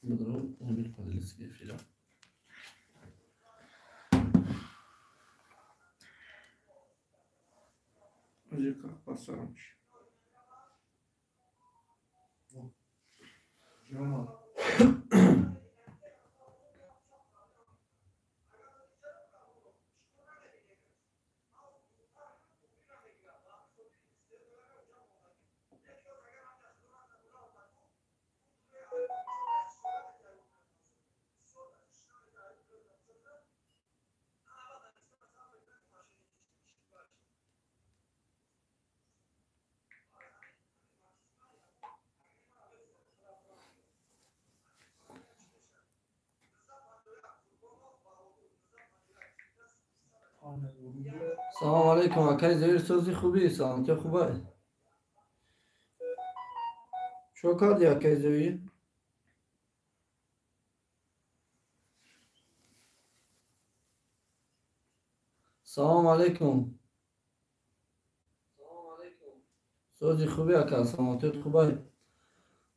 بدرو نبيل قدلسكي فيلا أجي قصرمش السلام عليكم أكاي زير سوزي خوبي سلامتي خوباي شو كار يا أكاي زير السلام عليكم سوزي خوبي أكا سلامتي خوباي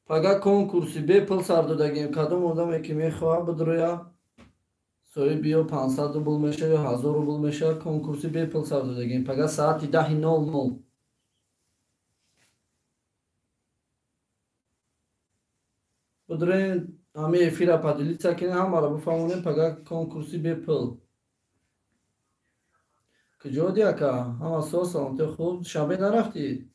پگاه کنکورسی به پل سر دادگیم کدام آدمی که میخواه بدرویا سوی بیو 500 روبل میشه یا 1000 روبل میشه کنکورسی به پل سر دادگیم پگاه ساعتی 10:00 بدروین همه افیره پدیلیت کنه هم را بفهمونیم پگاه کنکورسی به پل کجا دیا که هم اساس سلامتی خوب شبه نرفتی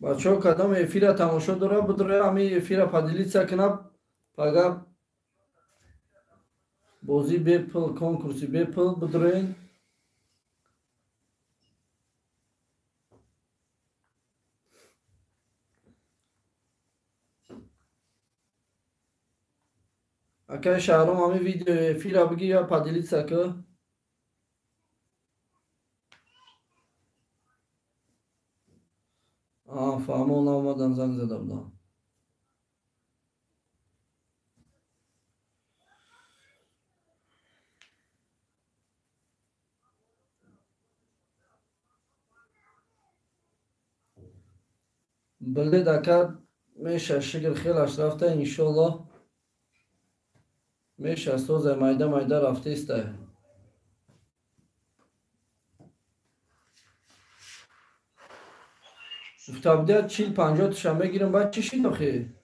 بچه ها کدام افیره تماشا داره بدروی همه افیره پدیلیت کنه پگاه بازی به پل کنکورسی به پل بدروین اکه شهرام همه ویدیو افیره بگی یا پدیلیت سکه فهمون آمدن زنگ زده بودم بله دکر میشه شکل خیلش رفته انشالله میشه سوزه مایده مایده رفته استه گفته بوده 40-50 توشم بگیرم باید چی شید آخی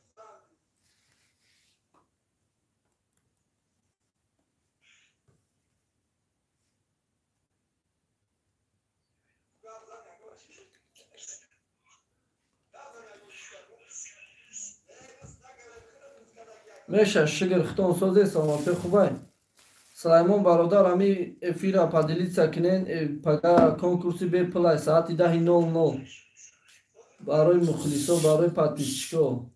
میشه شکل ختان سوزه سلامتی خوبه سلیمان برادر همی افیره پدیلیت سکنین پگه کنکورسی به پلای ساعتی 10:00 برای مخلصا برای پدپیچکا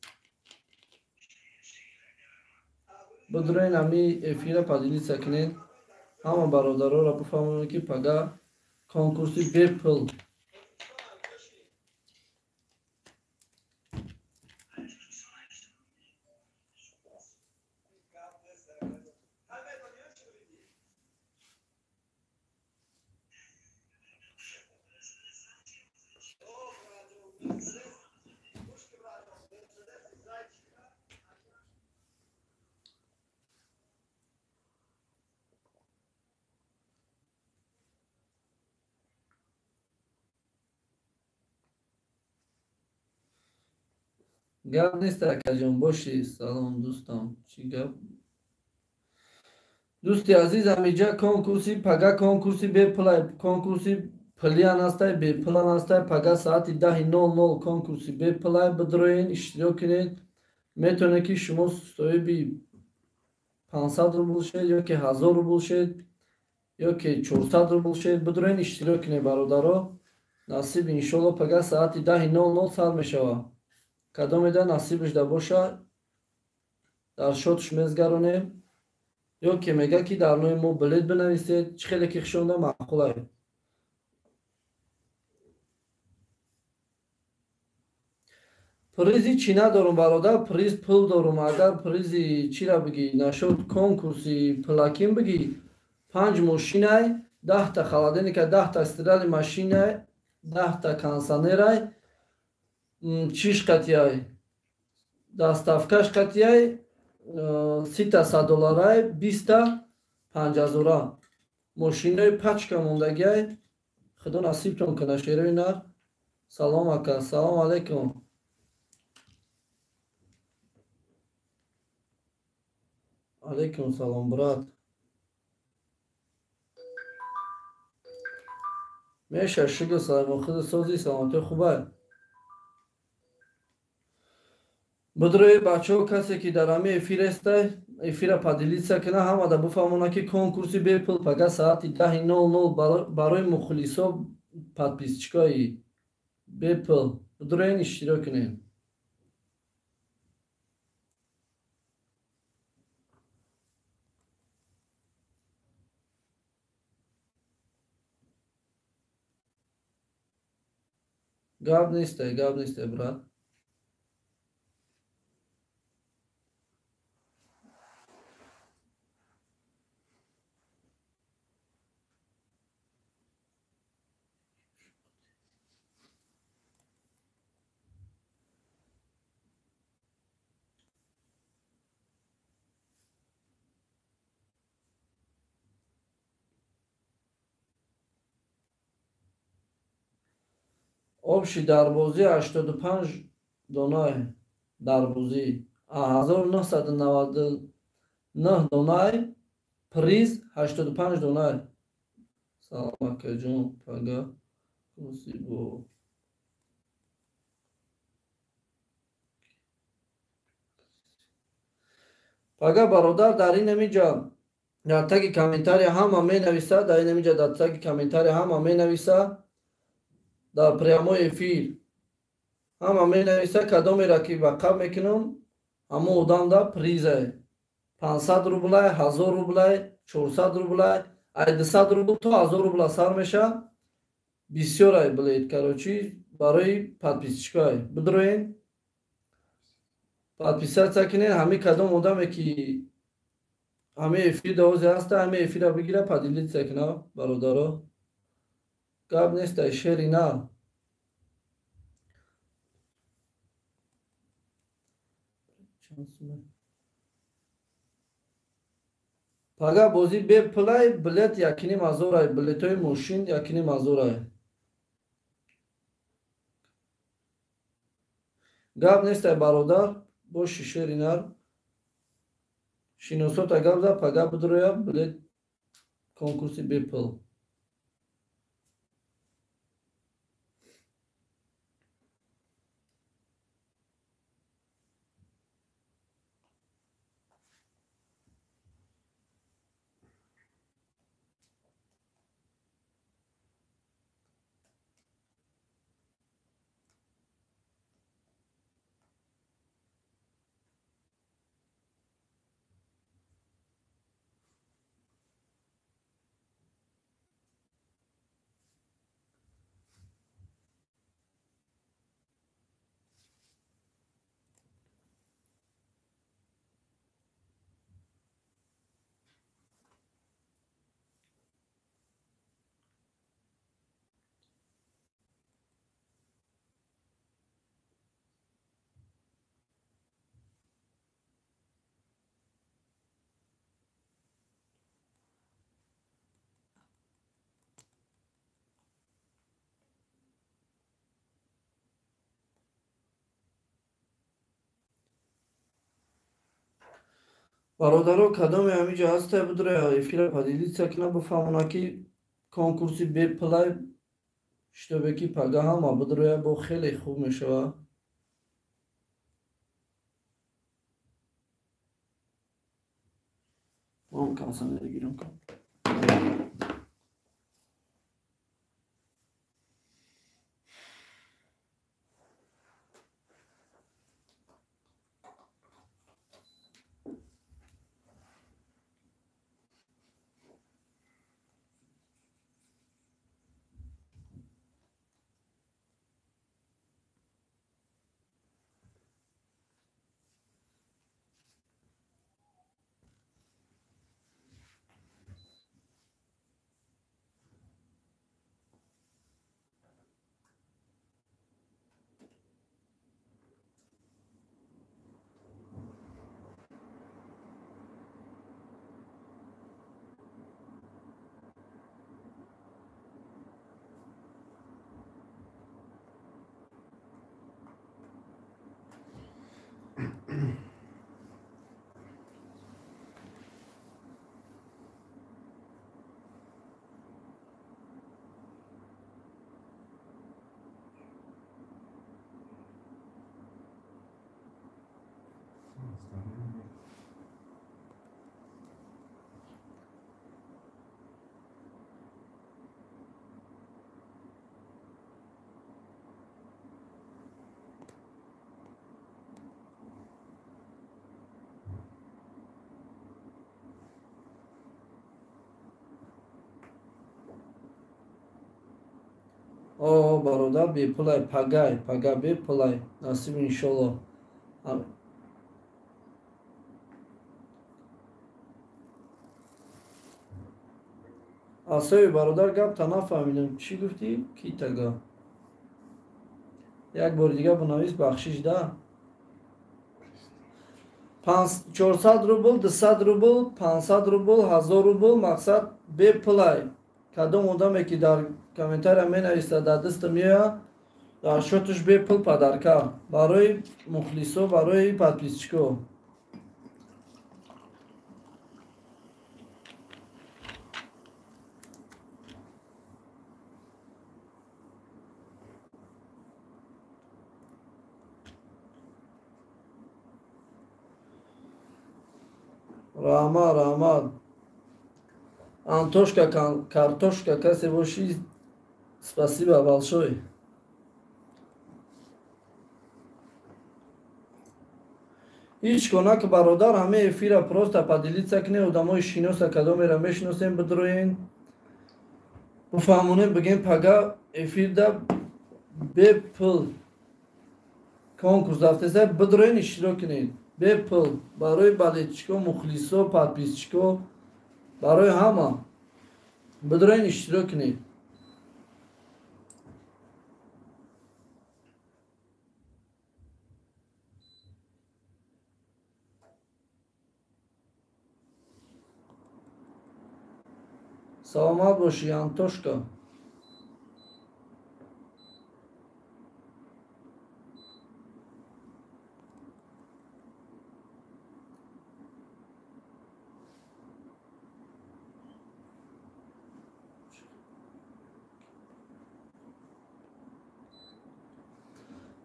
بدرین همی افیره پدیلیت سکنین همه برادرها را بفهمونید که پگه کنکورسی به پل گپ نیست اکا جان باشی سلام دوستم چی گپ دوستی عزیز همیجا کنکورسی پگه کنکورسی به پلای کنکورسی پلیان هسته به پلان هسته پگه ساعتی 10:00 کنکورسی به پلای بدروین اشتراک کنید میتونه که شما صاحبی 500 روبل شد یا که 1000 روبل شد یا که 400 روبل شد بدروین اشتراک کنید برادرها نصیب انشالله پگه ساعتی 10:00 سر میشوه کدام ایده نصیبش ده باشه در شاتش میزگرانیم یا که میگه که در نوع ما بلید بنویسید چه خیلی که خشونده معقوله Призи чӣ надорум бародар, приз пул дорум. Агар призи чира бигӣ нашуд, конкурси плакин бигӣ, 5 мошинай, 10 та холодильника, 10 та стирали машинай, 10 та кондиционерай, чиш қатияй, доставкаш қатияй, 30 та $100, 20 та $5000. Мошинаи пачка мондагиай. Худо насибтон кана шерои нар. Салом ака, салом алейкум. Алейкум салом, брат. Меша шугар салом, худ сози салом, то хубай. Будрои бачаҳо, касе ки дар ҳами эфир естай, эфира падилиса кина, ҳама да буфаҳмона ки конкурси бепул пага соати 10:00 барои мухлисо подписчикои бепул будроен иштирок кунед. Гап нестай, брат. Обши дарбозӣ 85 донае дарбозӣ, 1999 донае, приз 85 донае. Салом акаҷон, пага курсибо. Пага бародар дар ин намиҷа дар таги комментария ҳама менависад, дар ин намиҷа дар таги комментария ҳама менависад, дар прямой эфир ҳама менависад кадомеро ки ба қаб мекунам ҳамо одамда призае 500 рублай, 1000 рублай, 400 рублай, 200 рубл то 1000 рубла сар меша. Бисёрай билет карочи барои подписчикои бидроен подписатсия кунед. Ҳами кадом одаме ки ҳами эфир давози ҳаста, ҳами эфира бигира падилитсия куна бародаро. Гап нестай шери на. Пага бозӣ беплай билет 1500, билетои мошин 1500. Гап нестай бародар, боши шери нар. Шиносота гап зад, пага бидроя билет конкурси бепл. бародаро кадоме ҳамиҷа ҳастай бидроя эфира падилитсия куна буфаҳмона ки конкурси беплай штobeki пага ҳама бидроя бо хеле хуб мешава. Он консонер гирам кун. او برادر بی پلای پگا بی پلای نصیب انشالله. آسای برادر گپ تا نفهمیدم چی گفتی؟ کی تگا؟ یک بار دیگه بنویس بخشش ده. 400 روبل 200 روبل 500 روبل 1000 روبل مقصد به پلای. کدام آدمی که در کامنتار می نویسه در دست میاد در شوتش به پل پدرکا برای مخلصو برای پادپیسچکو. Rahmat. Антошка, картошка, каси боши, спасибо большое. هیچ کنک برادر همه افیره پروستا پدیلیت کنه و دمای شینوسا کدام را میشناسیم بدروین بفهمونه بگیم پگا افیر ده به پل کنکورس دفتسه بدروین اشتراک کنید به پل برای بلیتچکو مخلیصو پادپیسچکو برای همه بدروین اشتراک کنید. سلامت باشی انتوشکا.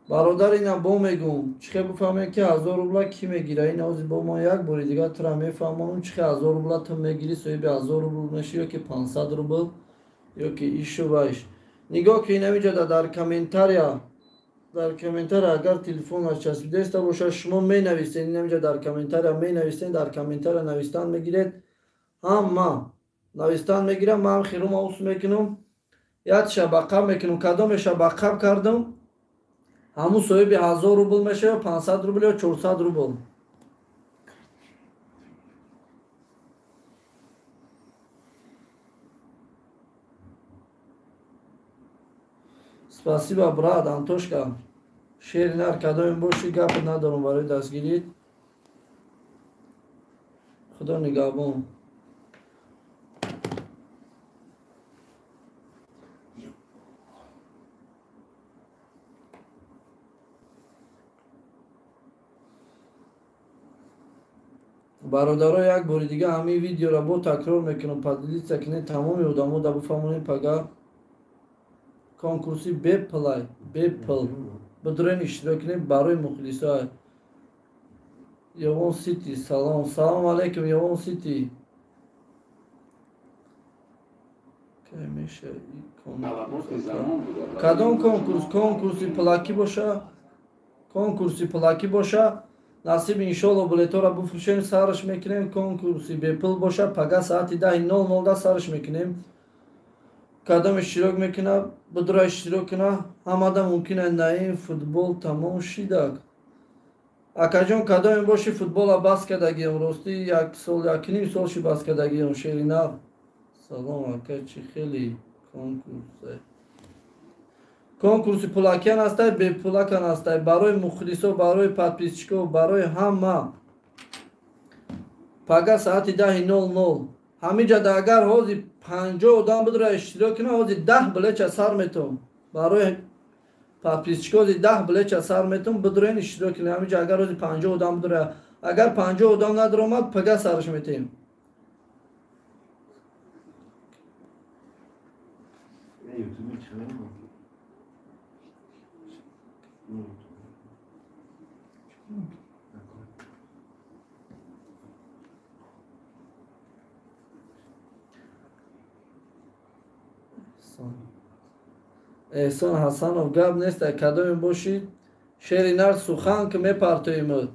برادر اینم با میگم چخه بفهمه که 1000 روبلا کی میگیره این آزی با ما یک باری دیگه ترا میفهمم چخه 1000 روبلا تو میگیری سوی به 1000 روبل نشی یا که 500 روبل یا که ایشو بایش نگاه که این اینجا در کامنتار اگر تلفن چسبیده است باشه شما می نویسین این اینجا در کامنتار می نویسین در کامنتار نوشتن میگیرید هم نوشتن میگیرم من خیرم اوس میکنم یاد شبکه میکنم کدام شبکه کردم همون صاحب 1000 روبل میشه یا 500 روبل یا 400 روبل. спасибо брат антошка شیر نر کدام باشی گپ ندارم برای دستگیریت خدا نگهبان. برادرها یک بار دیگه همین ویدیو را با تکرار میکنم پدیدید سکنه تمامی آدم‌ها در بفهمونید پگا کنکورسی به پلای به پل بدرین اشتراک کنید برای مخلصا. یوان سیتی سلام علیکم یوان سیتی که میشه کدام کنکورسی پلاکی باشه نصیب انشالله بلیتو را بفروشیم سرش میکنیم کنکورسی به پل باشه پگا ساعتی 10:00 سرش میکنیم کدام اشتراک میکنه بدرا اشتراک کنه همه ده ممکنه نه فوتبال تمام شیدک اکا جان کدام باشی فوتبال بس کردگیم راستی 1 سال 1.5 سال شی بس کردگیم شیرینا. سلام اکا چی خیلی کنکورسی پولاکیان هسته به پولاکان هسته برای مخلصو برای پادپیسچکو برای همه پگا ساعتی 10:00 همینجا در اگر حوزی 50 آدم بدره اشتراک کنه حوزی 10 بلیچ سر میتون برای پادپیسچکو حوزی 10 بلیچ سر میتون بدرین اشتراک کنه همینجا اگر حوزی 50 آدم بدره اگر 50 آدم نداره اومد پگا سرش میتیم. احسان حسنов гап нест кадоме бошид шери нар сухан ки мепартоимад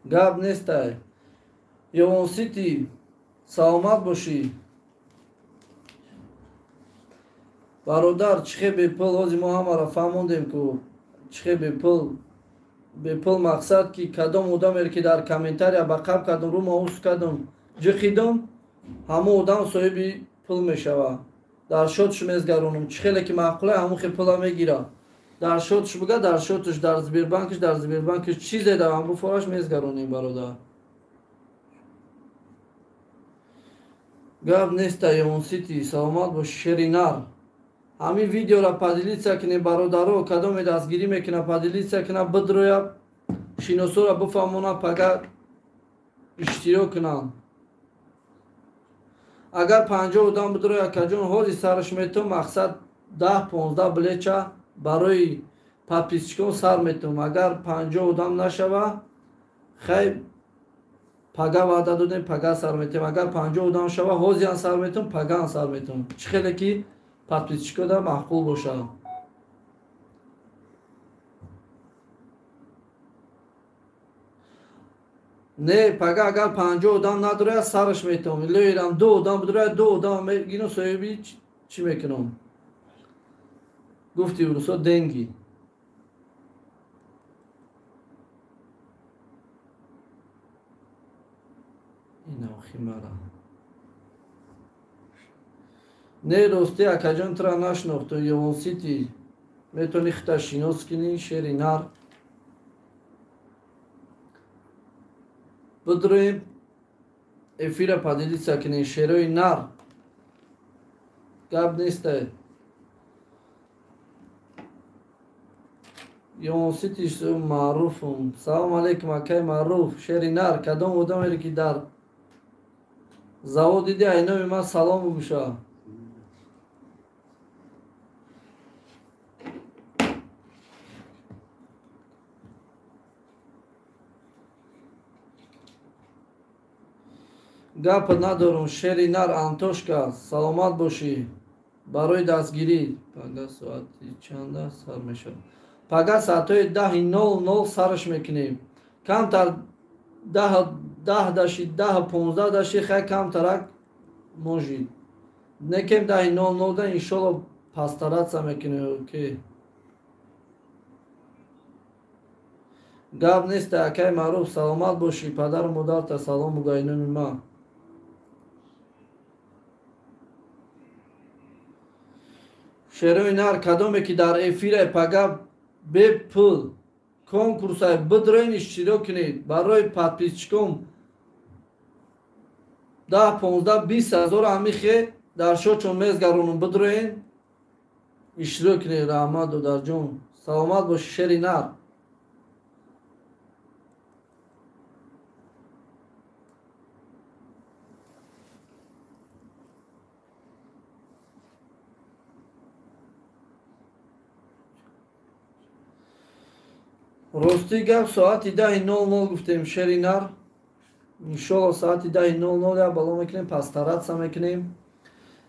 гап нестай ёвонсити саломат бошӣ бародар чихе бепул ҳози мо ҳамаро фаҳмондем ку чихе бепул мақсад ки кадом одамеро ки дар комментария ба қаб кардум рӯ маус кардум ҷиқидум ҳамон одам соҳиби пул мешава дар шотш мезгаронум чихеле ки маъқуле ҳамон хел пула мегира дар шотш буга дар шотш дар сбербанкиш чизе дар ҳамон фораш мезгаронем бародар гап неста ёнсити саломат бош шери нар ҳамин видеоро поделитсия кинем бародаро кадоме дастгирӣ мекунад поделитсия кунад бидрояд шиносоро бифаҳмонад пага иштирок кунанд агар 50 одам бидрояд каҷон ҳози сарш метавм мақсад 10-15 билеча барои подписчикон сар метавм агар 50 одам нашава хай пага ваъда додем пага сар метавм агар 50 одам шава ҳозиам сар метавм пагаам сар метавм чӣ хеле ки подписчикода маъқул бошад не пага агар 50 одам надорояд сарш метавм илоирам 2 одам бидорояд 2 одам мегирам соҳиби чӣ мекунам гуфти урусо денги инахимара не рости акаҷон тра нашнохту ёвонсити метавонӣ хита шинос кунӣ шери нар бидроем эфира поделитсия кунем шерои нар гап нестай ёвонсити маъруфум салом алейкум акай маъруф шери нар кадом одамеро ки дар завод диди айноми ман салом бигӯша гап надорум шери нар антошка саломат бошӣ барои дастгирӣ пага соати чанда сар мешавад пага соатҳои 10:00 сарш мекунем камтар 10-15 даши хай камтарак можид некем 10:00 да иншолло пастаратса мекунем окей гап неста акай маъруф саломат бошӣ падару модарта салом буга иноми ман шерои нар кадоме ки дар эфире пага бепул конкурсай бидроен иштирок кунед барои подписчикон 10-15-20 ҳазор ҳамихе дар шочон мезгаронум бидроен иштирок кунед раҳмат додарҷон саломат бошӣ шери нар рости гап соати 10:00 гуфтем шери нар иншолло соати 10:00 я бало мекунем пастаратса мекунем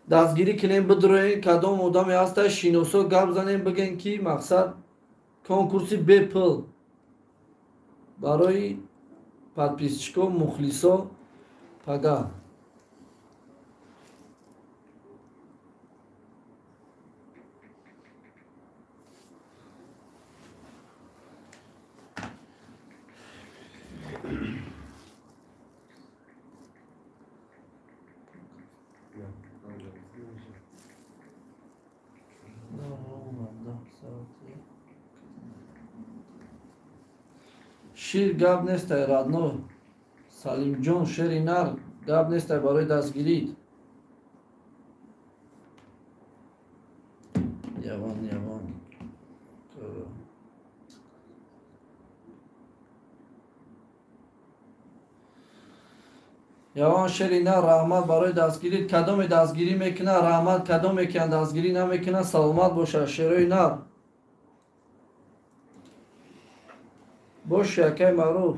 дастгирӣ кунем бидроем кадом одаме ҳаста шиносо гап занем бигем ки мақсад конкурси бепул барои подписчико мухлисо пага шир гап нестай радно салимҷон шери нар гап нестай барои дастгирӣ явон یوان شری نه رحمت برای دستگیری کدام دستگیری میکنه رحمت کدام میکنه دستگیری نمیکنه سلامت باشه شروع نه باش یکی معروف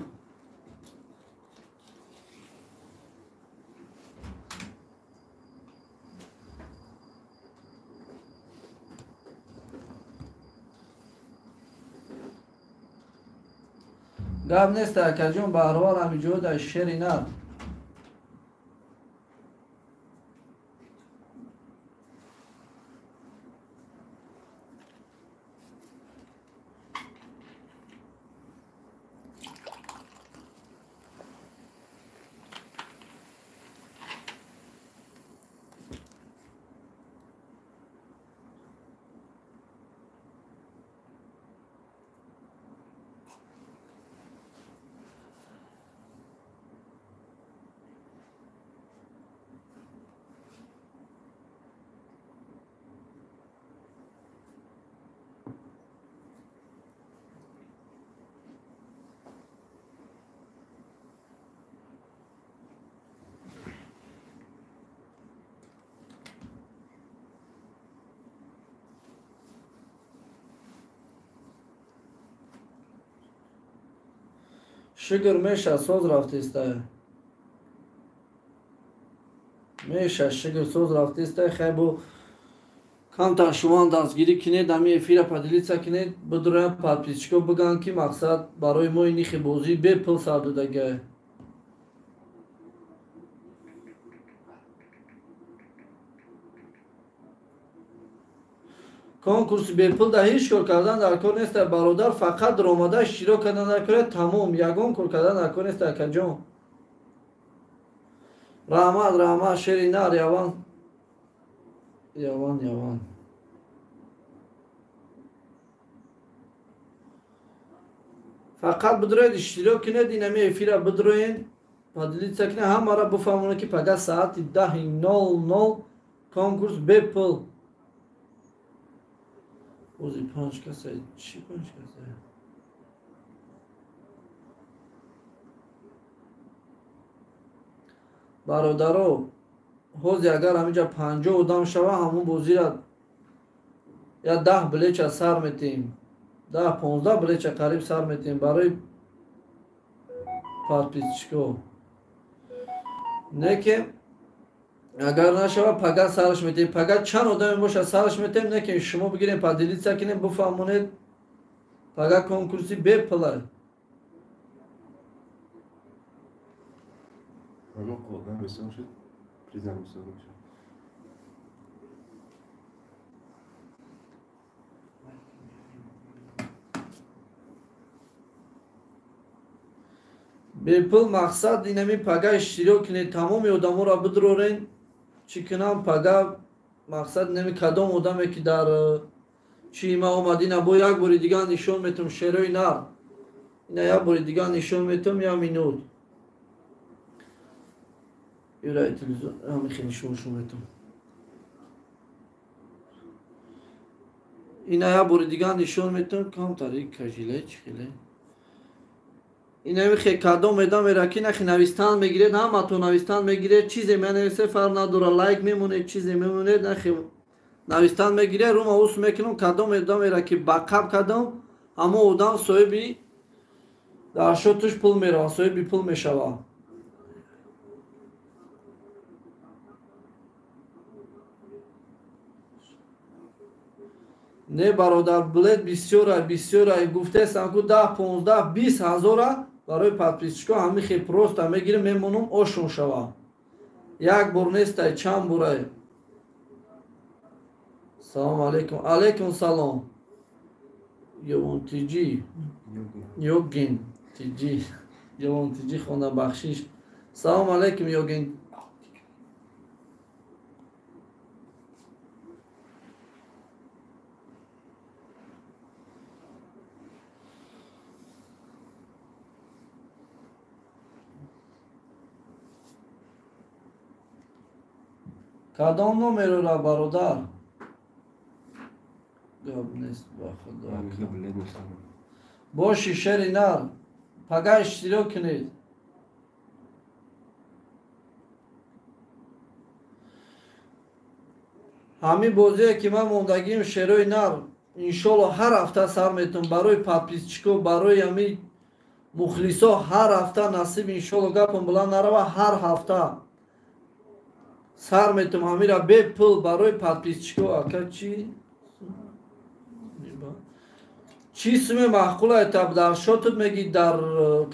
گپ نیست اکا جون بهروار همینجور در شری نه شگر میشه سوز رفته است میشه شگر سوز رفته است خیلی کم تا شما دستگیری کنید دمی افیر پدلیتسا کنید بدرون پادپیچکو بگن که مقصد برای ما اینی بازی به پل سردودگه کنکورس به پل ده هیچ کار کردن در کار نیست برادر فقط درآمده اشتراک کردن در کار تمام یگان کار کردن در کار نیست که جان رحمت شری نار یوان فقط بدروید اشتراک کنید اینمی افیره بدروین پادلیت سکنه همه را بفهمونه که پگه ساعت 10:00 کنکورس به پل اوزی 5 کسه چی 5 کسه برادرو حوزی اگر همینجا 50 ادام شوه همون بازی را یا 10 بلیچه سر میتیم 10-15 بلیچه قریب سر میتیم برای پادپیچکو نه که اگر نشوه پگه سرش میتیم پگه چند آدمی باشه سرش میتیم نه که شما بگیریم پادلیت سکنیم بفهمونید پگه کنکورسی به پله Vraiment, pour un message, plus d'un message. به پل مقصد اینمی پگه اشتراک کنید تمام آدم را بدرورین چی کنم پگه مقصد نمی کدام آدمی که در چی ما اومدین با یک باری دیگه نشون میتم شروع نر اینا یک باری دیگه نشون میتم یا مینود یورای تلویزیون همین خیلی نشون میتم اینا یک باری دیگه نشون میتم کام تاریک کجیله چی خیلی اینمی خیلی کدام میدم میرکی نخی نویستان میگیرید همه تو نویستان میگیرید چیزی منویسه فرق نداره لایک میمونه چیزی میمونه نخی نویستان میگیره رو ما اوس میکنم کدام میدم میرکی باقب کدام همه آدم صاحبی در شوتش پول میره صاحبی پول میشوه نه برادر بلد بسیاره گفته سانکو 10-15-20 هزاره برای پادپیچکو همین خیلی پروست میگیره میمونم آشون شوه یک بار نیست چند باره سلام علیکم سلام یوان تیجی یوگین تیجی یوان تیجی خونه بخشیش سلام علیکم یوگین کدام نمره را برادر گاب نیست با خدا باشی شری نر پگه اشتراک کنید Hami boziye ki man mondagiyim şeroy nar. İnşallah her hafta sar metum. Baroy patpisçiko, baroy hami muhliso her hafta nasip inşallah gapım bulan araba her hafta. Sar metum hamira be pul baroy patpisçiko akaçi. چی سومه معقوله تب در شاتت میگی در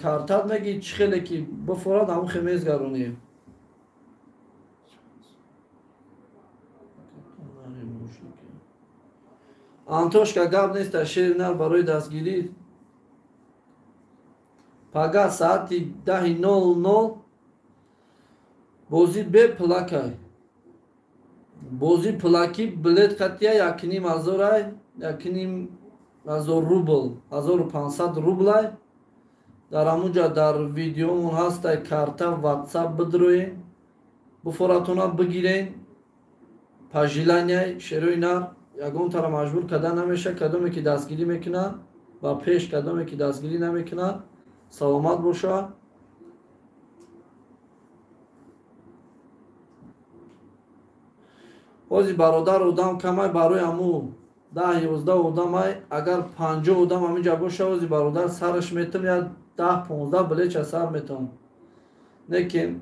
کارتت میگی چی خیلی که بفراد همون خمیز گرونی آنتوش که گاب نیست شیر نر برای دستگیری پگه ساعتی 10:00 بازی به پلاکه بازی پلاکی بلیت قطعه یکنیم ازورای یکنیم 1000 روبل 1500 روبل در همونجا در ویدیومون هست کارتا واتساپ بدروین بفراتونا بگیرین پاژیلانیای شروع نار یگون تر مجبور کدام نمیشه کدومی که دستگیری میکنه و پیش کدومی که دستگیری نمیکنه سلامت باشه اوزی برادر اودم کمای برای امو 10-11 odamay agar 50 odam همینجا باشه اوزی برادر سرش میتم یا 10-15 بلیچ سر میتم لیکن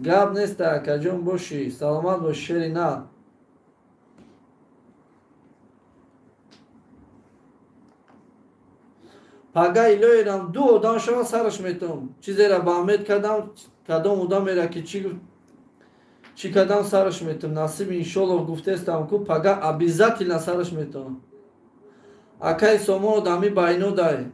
گاب نیست که جون باشی سلامت باش شری نه پگه ایلویرم 2 odam شما سرش میتم چیزی را با امید کدام odam میره که چی کدام سرش میتم نصیب انشالله گفته استم که پگه обязательно سرش میتم اکای سومون دامی باینو دای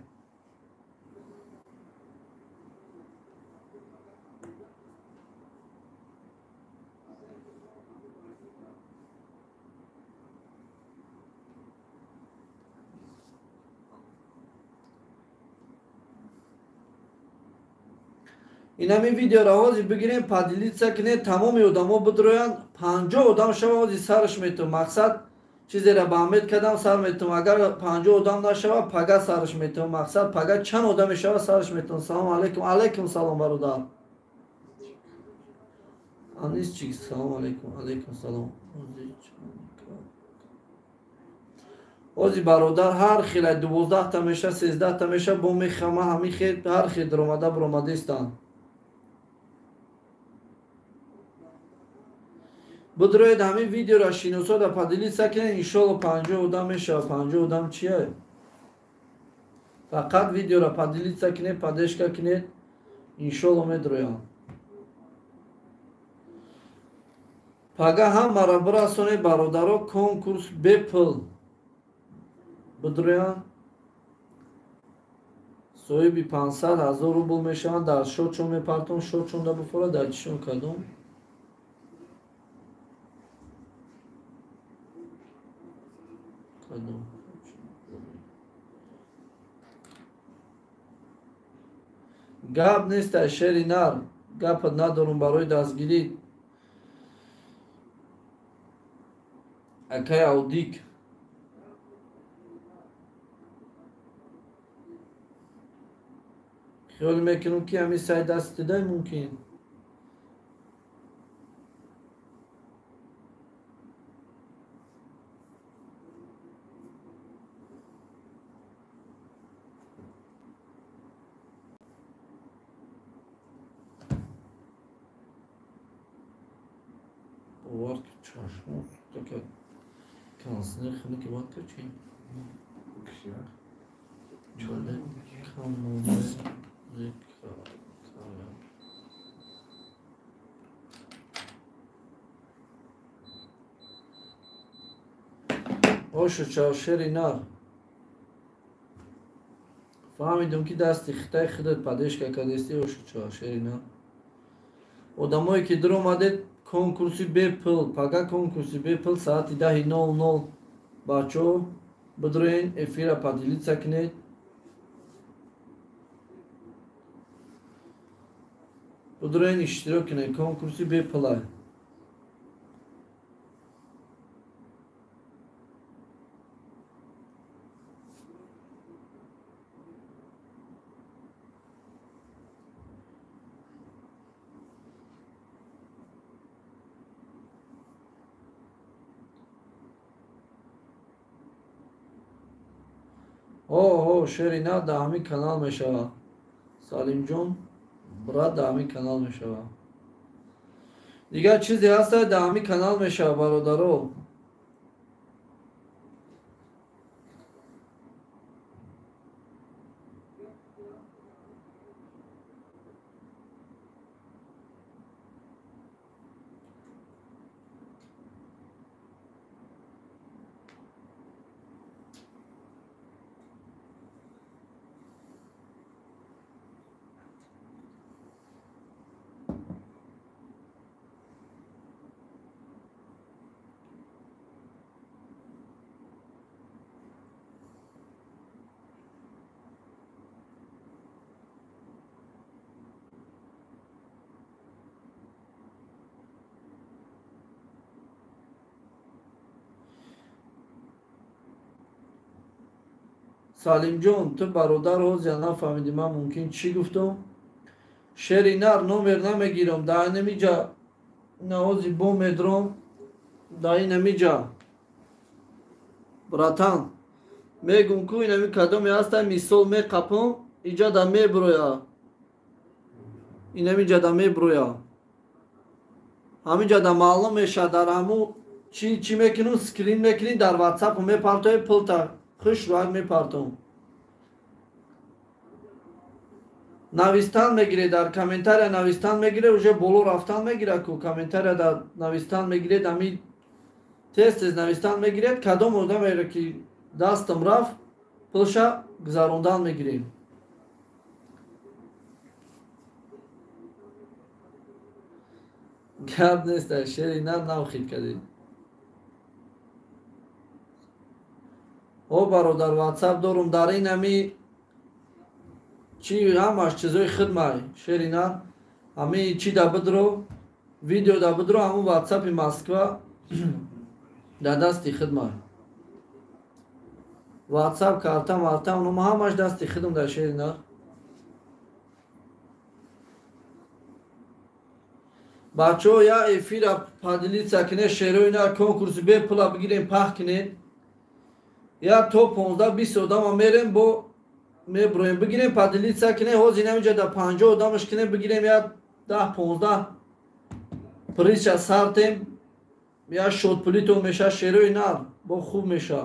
اینمی ویدیو را وازی بگیریم پادیلیت سکنه تمامی odamو بدرویان 50 odam شما وازی سرش میتم مقصد چیزی را با امید کدام سر میتم اگر 50 odam نشوه پگه سرش میتم مقصد پگه چند odam شوه سرش میتم سلام علیکم علیکم سلام برادر آنیست چی سلام علیکم سلام اوزی برادر هر خیلی 12 تا میشه 13 تا میشه با میخمه همی خیلی هر خیلی درآمده برآمده استن بدروید همین ویدیو را شینوسا در پادیلی سکنه انشالله 50 odam میشه 50 odam چیه فقط ویدیو را پادیلی سکنه پادشکا کنید انشالله میدرویم پگه هم مرا برسونه برادرها کنکورس بپل بدرویم صاحبی 500,000 روبل میشن در شو چون میپرتون شو چون در بفوره در چشون کدوم گپ نیست شری نر گپ ندارم برای دستگیری اکای اودیک خیال میکنم که همین سعی دست دای ممکن وقت چشم تو که کنسنه خیلی که وقت چی؟ چاله کاموزه ذکر اوشو چاوشری نار فهمیدم که دستی خطای خودت پدش که کدستی اوشو چاوشری نار odamایی که در اومده کنکورسی بپل پگه کنکورسی بپل ساعتی 10:00 بچو بدروین افیرا پادیلیت سکنید بدروین اشتراک کنید کنکورسی بپلای شرینا دهمی کانال میشوه. سالیم جون برات دهمی کانال میشوه. دیگه چیزی هست دهمی کانال میشوه برادرو. سالیم جون تو برادر روز یا نفهمیدی من ممکن چی گفتم؟ شرینار نومر نمیگیرم در نمیجا نوازی بو مدروم دایی نمیجا براتان میگم که اینمی کدومی هسته میسول می قپم اینجا دا می برویا اینمی دا می برویا همینجا دا معلوم میشه در همو چی میکنم سکرین میکنی در واتساپ می پارتوی پلتا خوش روی می پارتوم نویستان میگیره در کامنتار نویستان میگیره اوجه بولو رفتان میگیره کو کامنتار در نویستان میگیره دمی تست نویستان میگیره کدوم اودا میره که دستم رفت پلشا گذاروندان میگیریم گپ نیست شرینا نوخید کردی او برادر واتساپ دارم در این همی چی همش چیزای خدمه شرینا همی چی دا بدرو ویدیو دا بدرو همو واتساپ مسکوا در دستی خدمه واتساپ کارتا مارتا اونو همش دستی خدم در شرینا بچه ها یا افیر پادلیت سکنه شیروی نه کنکورسی به پلا بگیریم پخ کنید یا تو 15-20 آدم میریم با میبرویم بگیریم پادلیت سکنه ها زینه میجا در 50 آدمش کنیم بگیریم یا 10-15 پریش سرتیم یا شد پلیتو میشه شیروی نه با خوب میشه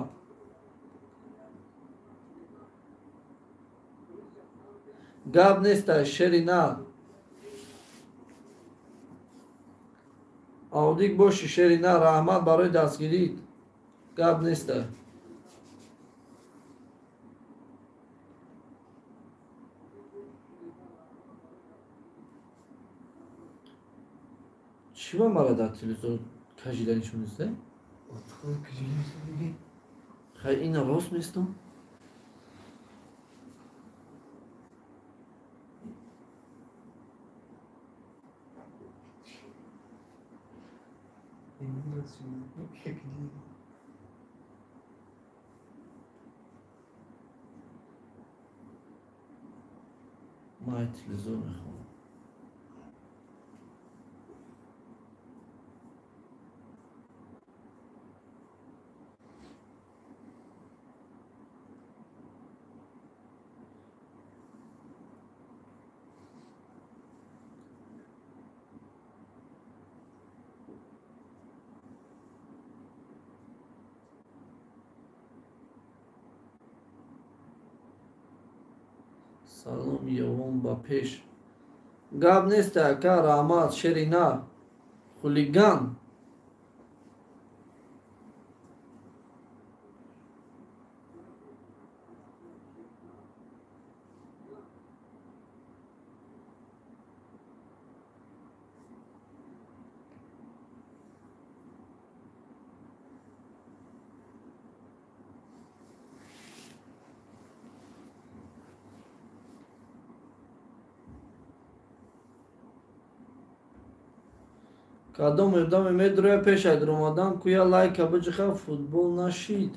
گاب نیست شری نه آودیک باشی شری نه رحمت برای دستگیری گاب نیست چی با مرا در تلویزیون کجیدنش میسته؟ خیلی این راست میستم؟ مای تلویزیون میخوام سلام یوم با پیش گاب نیست که رحمت شرینا خولیگان کدام ادامه میدروی پیش ادرومادان کویا لایک بجخه فوتبال نشید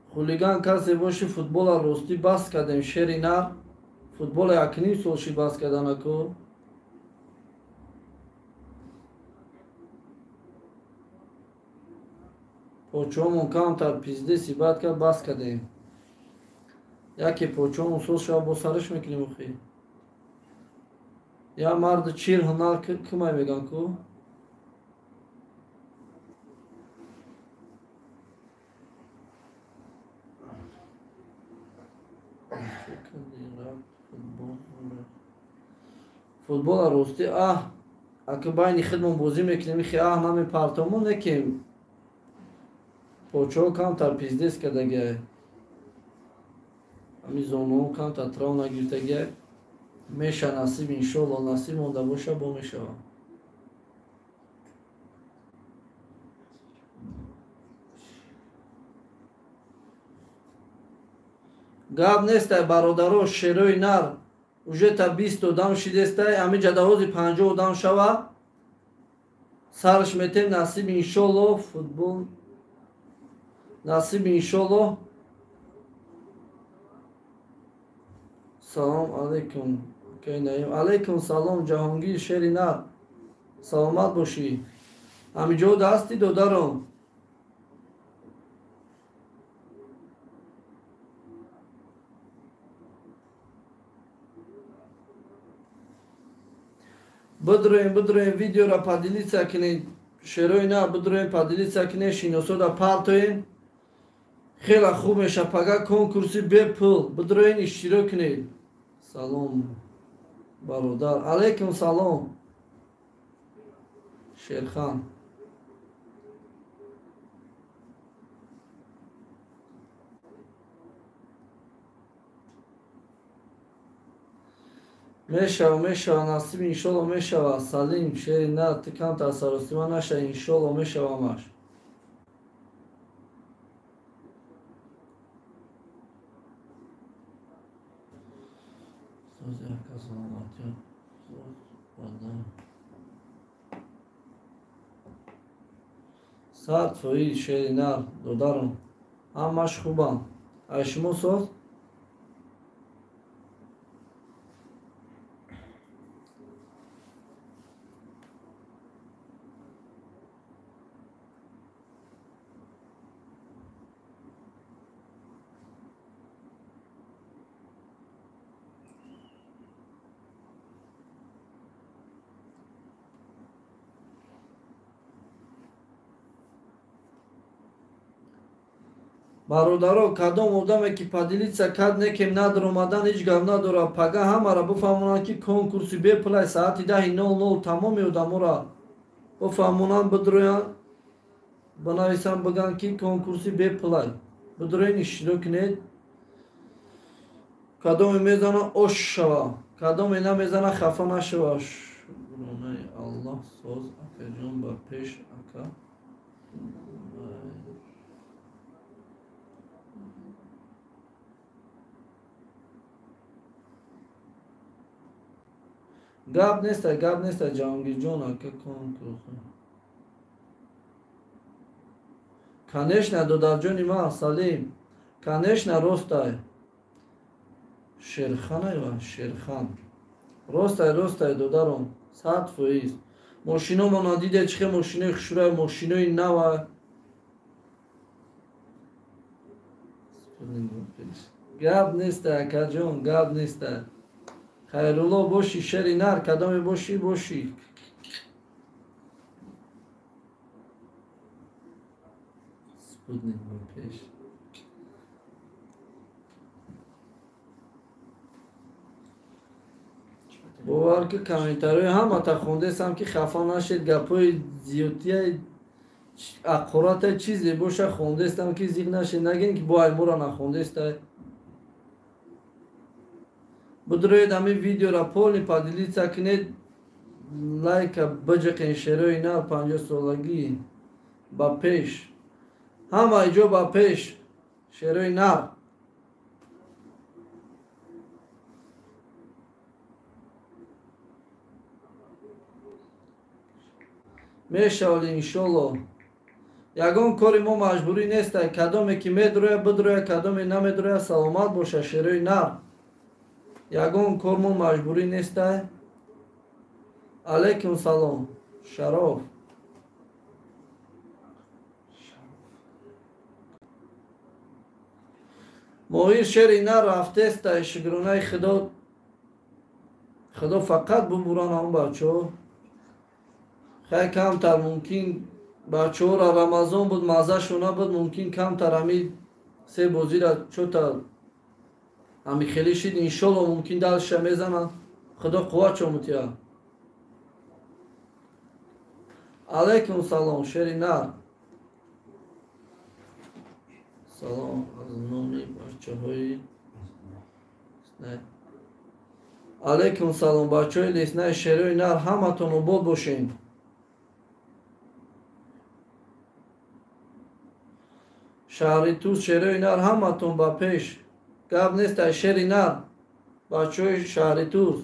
خولیگان کسی باشی فوتبال راستی بس کردیم شری نر فوتبال یکنی سالشی بس کردن اکو پوچومون کام تر پیزده سی بعد که بس کردیم яке почон соус шава бо сариш мекунем охи. Я мард чир ҳунар кимай меган ку? футбол рости ака байни хидмон бозӣ мекунем ихи нами партому некем почо камтар пиздес кардагия ами зону камтар трав нагиртагия меша насиб иншолло насиб монда боша бо мешава гап нестай бародаро шерои нар уже та 20 одам шидестай ами ҷадаҳози 50 одам шава сарш метем насиб иншолло футбол насиб иншолло салом алейкум алейкум салом ҷаҳонгир шери нар саломат бошӣ ҳамиҷо дасти додарон бидроем видеоро поделиться кунед шерои на бидроем поделиться кунед шиносода партоем хела хуб меша пага конкурси бепул бидроен иштирок кунед салом бародар алейкум салом шерхан мешава насиб иншолло мешава салим шери на тикам тасаррусима наша иншолло мешава маш сад фои шери нар додарон ҳамаш хубам ай шумо соз бародаро кадом одаме ки поделиться кард некем надромадан ҳеҷ гап надорад пага ҳамара буфаҳмонанд ки конкурси беплай соати 10:00 тамоми одамора буфаҳмонанд бидроянд бинависанд бигӯянд ки конкурси беплай бидроен иштирок кунед кадоме мезана ош шава кадоме намезана хафа нашава шукронаи аллоҳ соз акаҷон ба пеш ака гап нестай ҷаҳонгирҷон ака конкурс конечно додарҷони ман салим конечно ростай шерханайва шерхан ростай додарон 100%. Машиномона диде чӣ хел машинои хушрӯи машинои нава гап нестай акаҷон гап нестай хайрулло бошӣ шери нар кадоме бошӣ бовар ки комментарии ҳамата хондестам ки хафа нашед гапҳои зиёдтияи аққуратаи чизе боша хондестам ки зиқ нашед нагин ки бо аймура нахондестай бидроед ами видеора полни поделиться кунед лайка биҷиқен шерои нар 50-солагӣ ба пеш ҳама иҷо ба пеш шерои нар мешавад иншолло ягон кори мо маҷбурӣ нестай кадоме ки медроя бидроя кадоме намедроя саломат боша шерои нар ягон кор мо маҷбурӣ нестай алейкум салом шароф моҳир шери на рафтеста шигрунаи худо фақат бубуран он бачаҳо хай камтар мумкин бачаҳора рамазон буд мазашу набуд мумкин камтар ҳами се бозира чота ҳами хеле шид иншолло мумкин далша мезанад худо қувватшо мутия алайкум салом шери нар салом аз номи бачаҳои алайкум салом бачаҳои леснаи шерои нар ҳаматон обод бошен шаҳри туз шерои нар ҳаматон ба пеш гап нест ай шери нар бачаҳои шаҳри туз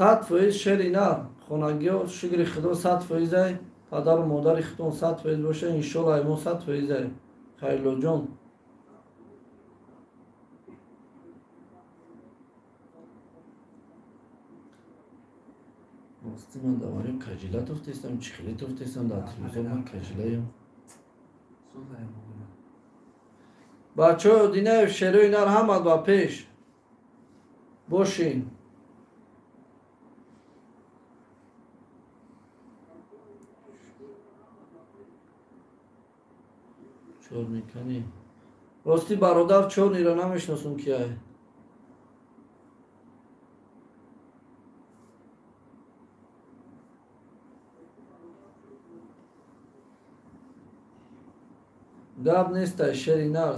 100% шери нар хонагиҳо шукри худо 100% падару модари худон 100% боша иншолло мо 100% хайрлоҷон рости ман даварим кажила тофтестам чӣ хеле тофтестам дар телевизор ман кажилаям бачаҳои одинаев шерои нар ҳамат ба пеш бошин чорникани рости бародар чорниро намешносум кияй гап нестай шери нар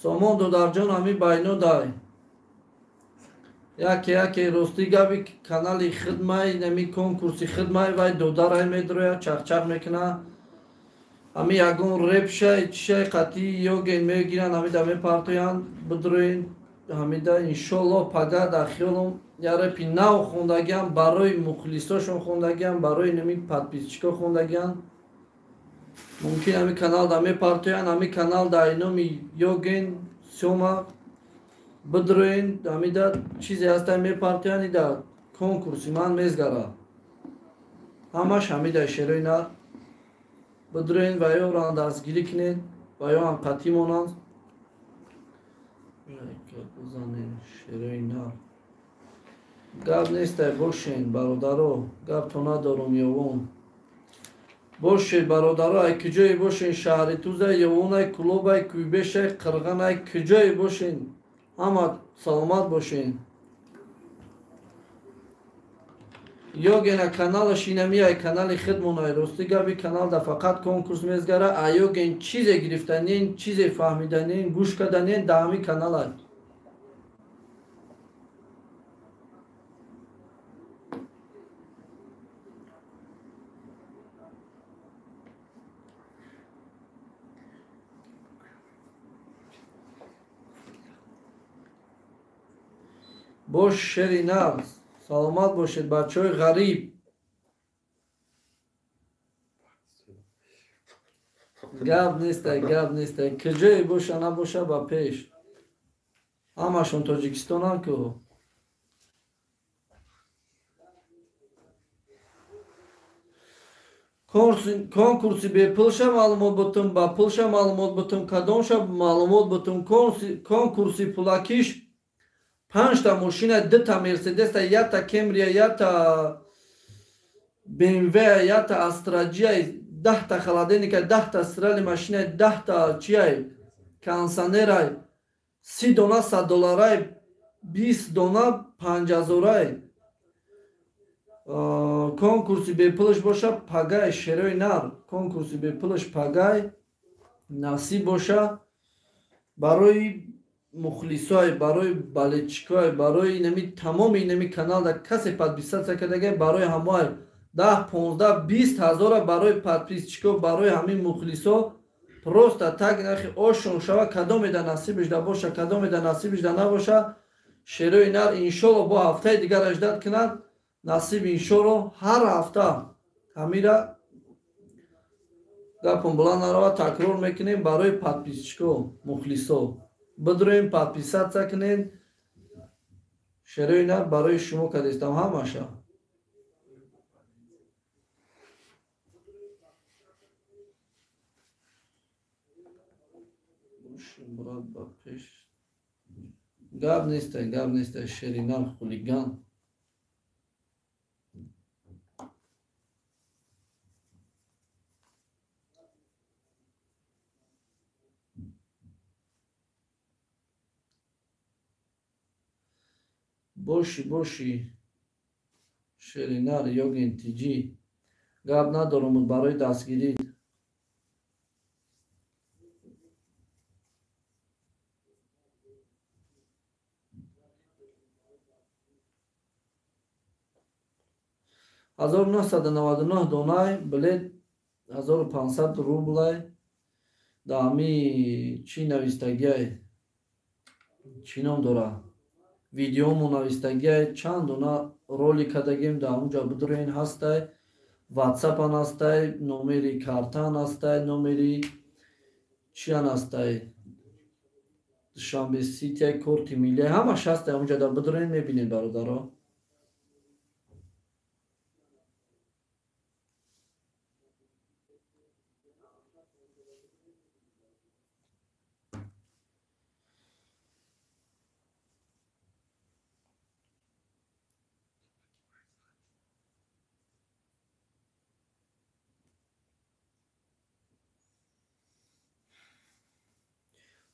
сомон додарҷон ҳами байно дай яке рости габи канали хидмаи нами конкурси хидмаи вай додарай медроя чахчах мекуна ҳами ягон репшай чишай қатъи ёген мегиранд ҳамида мепартоянд бидроин ҳамида иншолло пага дар хиёлам я репи нав хондагиам барои мухлисошон хондагиам барои нами подписчико хондагиам мумкин ҳами канал да мепартоянд ҳами канал дар номи ёген сёма бидроин ҳамида чизе ҳаста мепартоянд ида конкурси ман мезгара ҳамаш ҳамида шерои нар бидроин ва ёран дастгирӣ кунед ва ёам қатъӣ монанд шерои нар гап нестай бошен бародаро гапто надорум ёвон бошед бародаро ай куҷое бошен шаҳри тузай ёвонай кулобай кӯйбешай қирғанай куҷое бошен ҳама саломат бошен ёгена каналаш инами ай канали хидмонай рости габи канал да фақат конкурс мезгара а ёген чизе гирифтанен чизе фаҳмиданен гӯш карданен да ҳами каналай бош шери нар саломат бошед бачаҳои ғариб гап нестай куҷое боша набоша ба пеш ҳамашон тоҷикистонанд ку конкурси бепулша маълумот бутум ба пулша маълумот бутум кадомша маълумот бутум конкурси пулакиш 5 мошина 2 мерседеса 1 кемрия 1 бмв 1 астраҷия 10 халаденика 10 сирали машина 10 чияй кансанерай 30 дона $100 20 дона 5000 конкурси бепулш боша пагай шерои нар конкурси бепулш пагай насиб боша барои мухлисой барои балечкой барои инами тамоми инами канал да касе подписатсия кардагай барои ҳамои 10 15 20 ҳазора барои подписчико барои ҳамин мухлисо просто так нахи ошон шава кадомеда насибиш да боша кадомеда насибиш да набоша шерои нар иншолло бо ҳафтаи дигар аҷдад кунад насиб иншолло ҳар ҳафта ҳамира гапон буланд нарава такрор мекунем барои подписчико мухлисо бидроем подписатсия кунед шерои нар барои шумо кадестам ҳамаша Murad ba pesh. Gap neste Şerinar xuligan. Boşi Şerinar yogin tici. Gap nadorum baroy dastgiri. $1999 دونای بلیت 1500 روبلای دامی چی نویستگی چینام داره ویدیومو نویستگی چند دونا رولی کدگیم دا اونجا بدرین هستای واتساپ هم هستای نومری کارتان هستای نومری چی هم هستای شنبه سیتی کورتی میلی همش هستای اونجا دا بدرین میبینید برادرها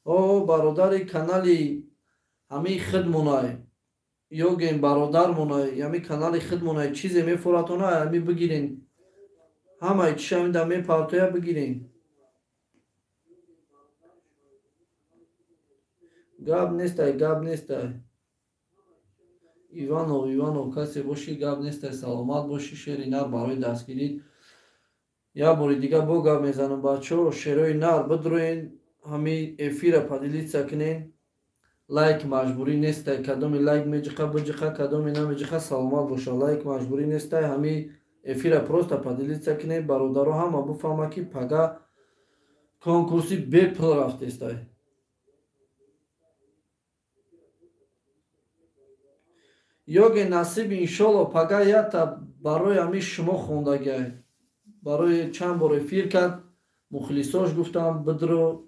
او برادر کانالی همی خدمونای یوگین برادر مونای همی کانالی خدمونای چیزی میفوراتونای همی بگیرین همه چی هم دمی پارتویا بگیرین گاب نیستای ایوانو کسی باشی گاب نیستای سلامت باشی شیرینار برای دست گیرید یا بوری دیگه بو گاب میزنم بچه شیروی نار بدروین همی افیر پادیلیت کنین لایک مجبوری نیست کدومی لایک میجخه بجخه کدومی نمیجخه سلامت باشه لایک مجبوری نیست همی افیر پروستا پادیلیت کنین برادرو همه بفهمه که پگه کنکورسی به پل رفته است یوگی نصیب انشالله پگه یا تا برای همی شما خوندگی برای چند بار افیر کرد مخلصاش گفتم بدرو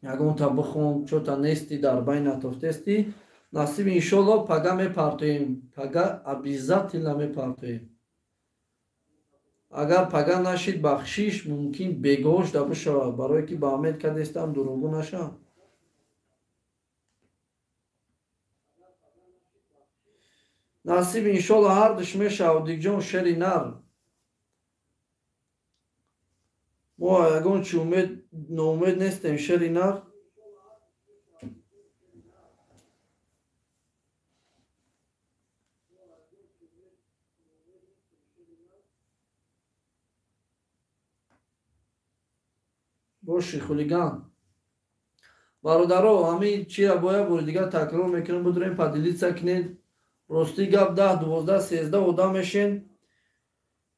ягон та бихом чота нести дар байна тофтести насиб иншолло пага мепартоем пага обязательно мепартоем агар пага нашид бахшиш мумкин бегош да бишавад барое ки ба амед кардестам дурӯгӯ наша насиб иншолло ҳардуш мешавад дигҷон шери нар мо ягон чи ноумед нестем шери нар боши хулиган бародаро ҳамин чира бояд бори дигар такрор мекунем будурем падилитса кинед рости гап 10 12 13 одам мешен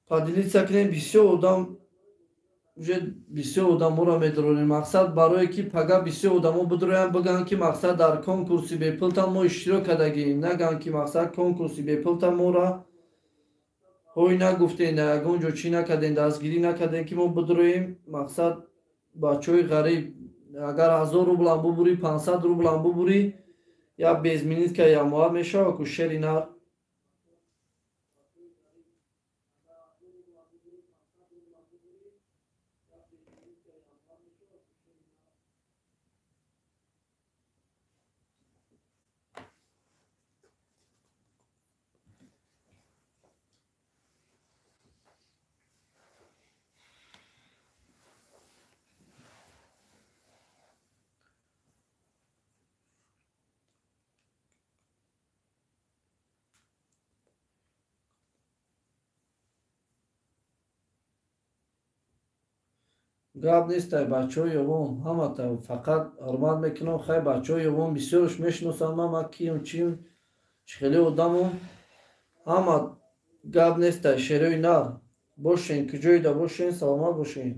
падилитса кинед бисёр одам уже бисёр одаморо медуронем мақсад барое ки пага бисёр одамо будуроям биган ки мақсад дар конкурси бепултан мо иштирок кардагем наган ки мақсад конкурси бепултан мора ҳой нагуфтен ягон ҷо чӣ накардем дастгирӣ накардем ки мо будуроем мақсад бачаҳои ғариб агар 1000 рублам бубурӣ 500 рублам бубурӣ як безминитка ямоа мешава ку шери нар гап нестай бачаҳои ёвон ҳамата фақат ҳурмат мекунам хай бачаҳои ёвон бисёрш мешиносам мама ким чим чихеле одамон ҳама гап нестай шерои нар бошен куҷоида бошен саломат бошен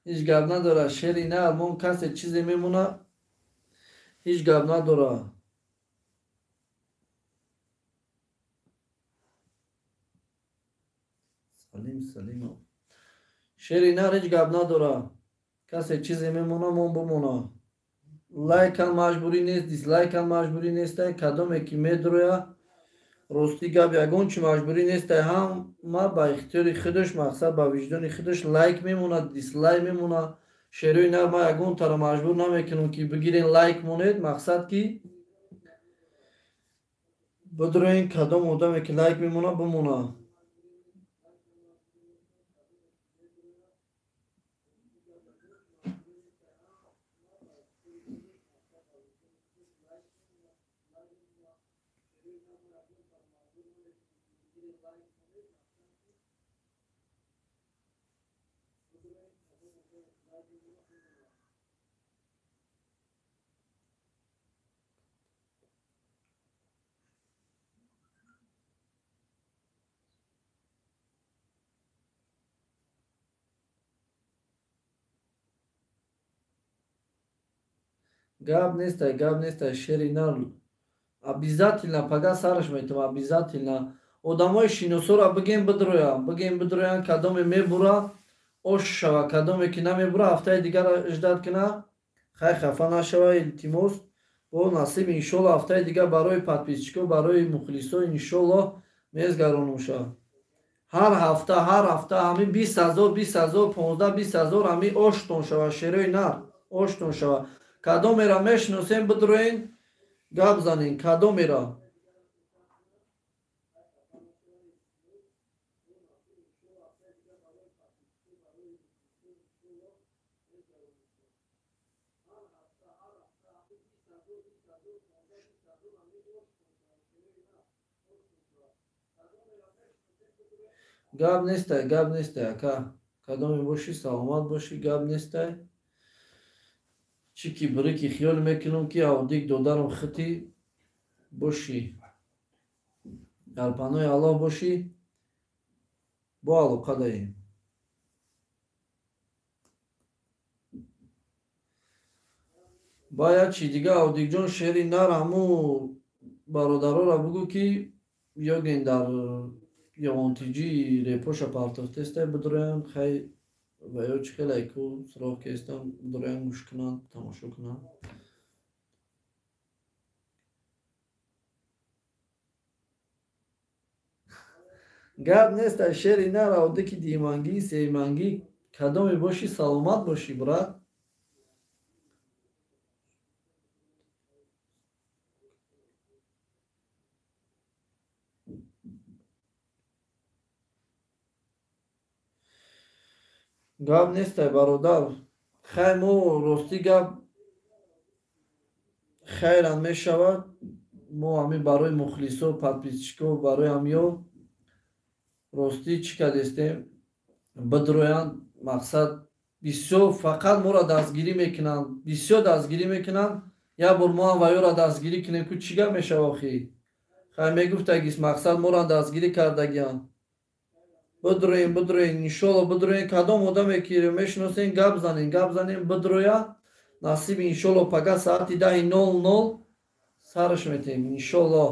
هیچ گپ نداره. شعر اینه الان کسی چیزی میمونه. هیچ گپ نداره. سلیم شعر اینه هیچ گپ نداره. کسی چیزی میمونه من بمونه. لایک هم مجبوری نیست، دیسلایک هم مجبوری نیست. کدومی که میدروه راستی گپ یگون چی مجبوری نیست. هم ما با اختیار خودش مقصد با وجدان خودش لایک میمونه دیسلایک میمونه. شعر اینه ما یگون تا مجبور نمیکنم که بگیرین لایک مونید. مقصد که بدروین کدام آدمی که لایک میمونه بمونه. گپ نیست شعر نه обязательно пага сараш метам обязательно одамои шиносоро бигем бидроян кадоме мебура ош шава кадоме ки намебура ҳафтаи дигар ждат кина хай хафа нашава илтимос бо насиб иншолло ҳафтаи дигар барои подписчикҳо барои мухлисо иншолло мезгаронам шава ҳар ҳафта ҳамин 20,000 15,000 ҳамин оштон шава шерои нар оштон шава кадомеро мешиносем бидроен гап занем кадомеро гап нестай ака кадоме бошӣ саломат бошӣ гап нестай чӣ ки бирӣ ки хиёл мекунам ки авдик додарам хити бошӣ дар паноҳи аллоҳ бошӣ бо алоқа даем ба як чи дига авдикҷон шери нар ҳаму бародароро бугӯ ки ёген дар ёвонтиҷи репоша партофтестай бидроям хай ва ё чи хелайку суроғ кестам бидроям гӯш кунанд тамошо кунанд гап нестай шери нар авдики димангӣ семангӣ кадоме бошӣ саломат бошӣ брат гап нестай бародар хай мо ростӣ гап хайран мешавад мо ҳамин барои мухлисо подписчикҳо барои ҳамё ростӣ чӣ кардестем бидроянд мақсад бисёр фақат моро дастгирӣ мекунанд бисёр дастгирӣ мекунанд як бор мо ҳам ваёро дастгирӣ кунем ку чӣ гап мешава охӣ хай мегуфтагис мақсад моро дастгирӣ кардагиянд бидроем иншолло бидроем кадом одаме ки мешиносем гап занем бидроя насиби иншолло пага соати 10:00 сараш метем иншолло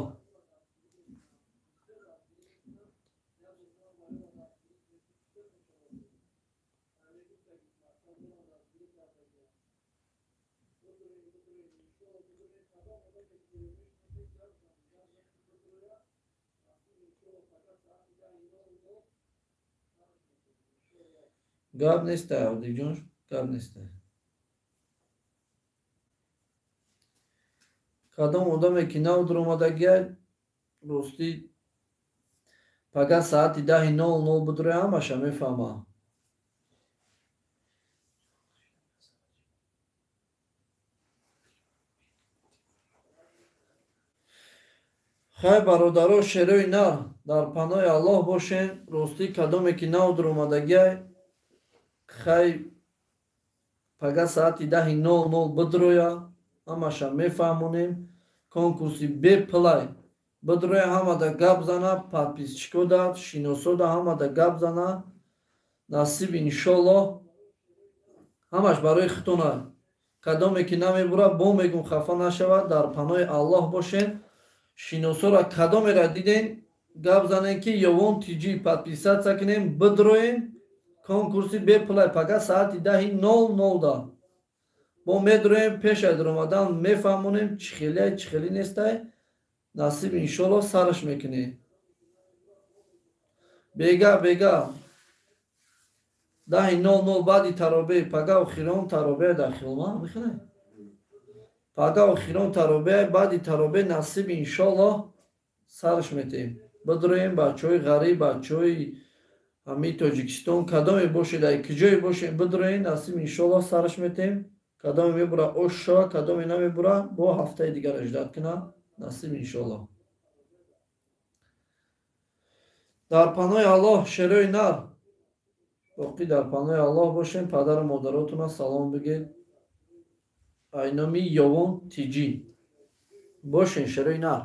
гап нестай авдиҷон гап нестай کدام آدمی که نو در اومدگی راستی پگاه ساعت 10:00 بدروی همش میفهمه. خیر برادران شیروی نر در پناه الله باشین. راستی کدامی که نو در اومدگی خیر پگاه ساعت 10:00 بدرویا همش میفهمونیم. کنکورسی بی پلای بدروی همه دا گپ زنه подписчико дад шиносо да ҳама да гап зана насиб иншоллоҳ ҳамаш барои хитона. кадоме ки намебура бо мегум хафа нашавад. дар паноҳи аллоҳ бошен. шиносора кадомеро диден гап занен ки ёвон тиҷӣ подписатсия кунем бидроем конкурси беплай пага саати 10:00 да бо медроем пешай даромадан мефаҳмонем чӣ хелияй чӣ хели нестай насиб иншоллоҳ сараш мекунӣ. бега 10:00 баъди таробеъ пага охирон таробеъ дахилма мехонай пага охирон таробеъ баъди таробеъ насиб иншоллоҳ сараш метем бидроем. бачаҳои ғариб бачаҳои ҳамин тоҷикистон кадоме бошед ай киҷое бошем бидроем насиб иншоллоҳ сараш метем. кадоме мебура ош шава кадоме намебура бо ҳафтаи дигар аждад куна насиб иншоллоҳ. дар паноҳи аллоҳ шерои нар боқӣ дар паноҳи аллоҳ бошем. падару модаротона салом бигед. айноми ёвон тиҷӣ бошен шерои нар.